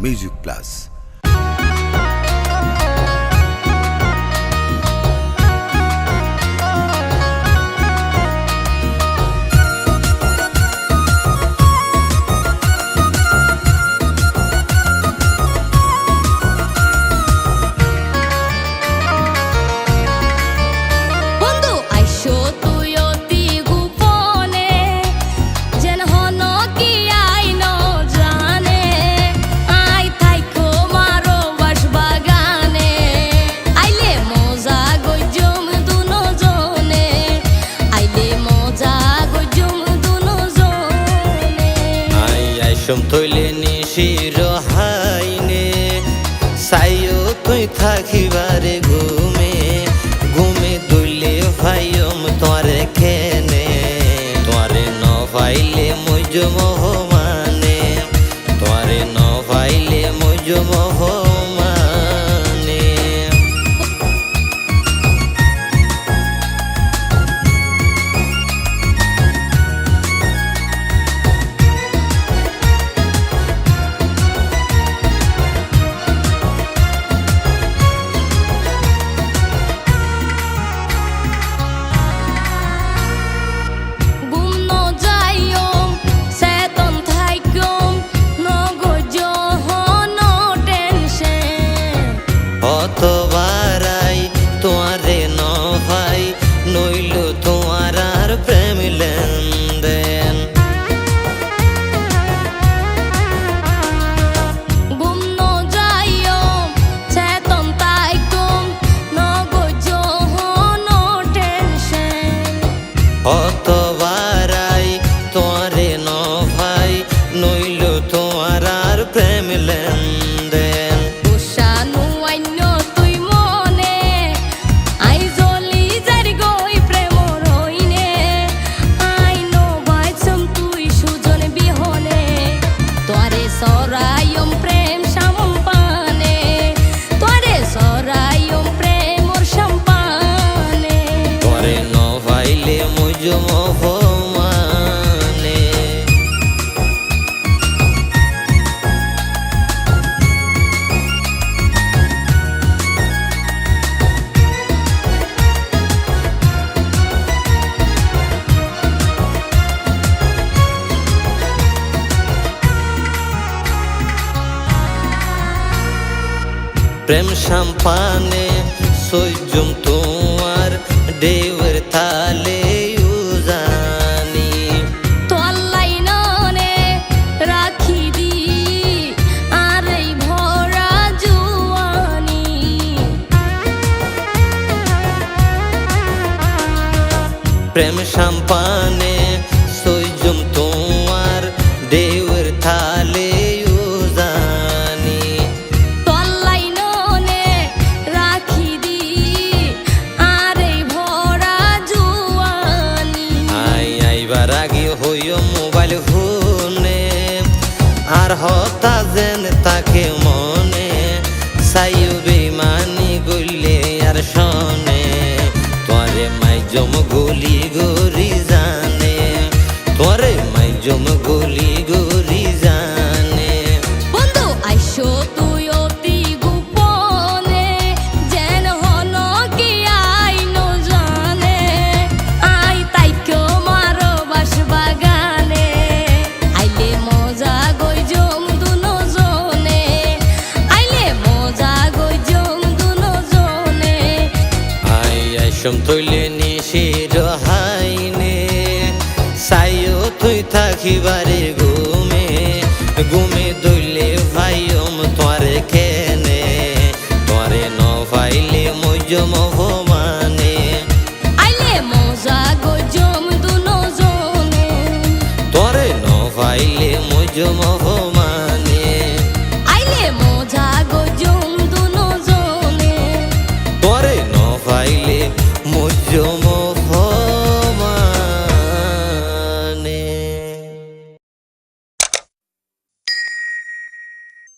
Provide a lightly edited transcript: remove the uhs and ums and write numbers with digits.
Music plus. তৈলে নিশির Heine সাইও তুই থাকিবারে ঘুমে ঘুমে দুইলে ভাইম তোরে খেনে তোরে ন পাইলে মুজ মোহমানে তোরে ন পাইলে মুজ মোহমানে। অতবারাই তোমারে ন ভাই নইল তোমার আর প্রেম লেনদেন অতবারাই তোমারে ন ভাই নইল তোমার আর প্রেম লেনদেন। মোহমানে প্রেম সম্পানে সৈজম তোমার দেওর তালে উজানি তোয়াল্লাই ননে রাখি দি আর এই ভরা জুয়ানি প্রেম সম্পানে সৈজম তোমার দেওর তালে উজানি তোয়াল্লাই ননে রাখি দি আর এই ভরা জুয়ানি। আইবার আগে হইও মোবাইল ফোনে আর হতা যেন তাকে মনে সাইও বেমানি গইলে আর শোনে তোরে মাইজম গলি গরি জানে তোরে মাইজম গলি গরি জানে। বন্ধু আইসো তুই অতি গোপনে যেন হন কি আইনো জানে আই তাইকে মারো বাস বাগানে আইলে মজা গই জম দুনো জনে আইলে মজা গই জম দুনো জনে। আইসম তৈলে নিশির হাইনে সাইও তুই থাকিবারে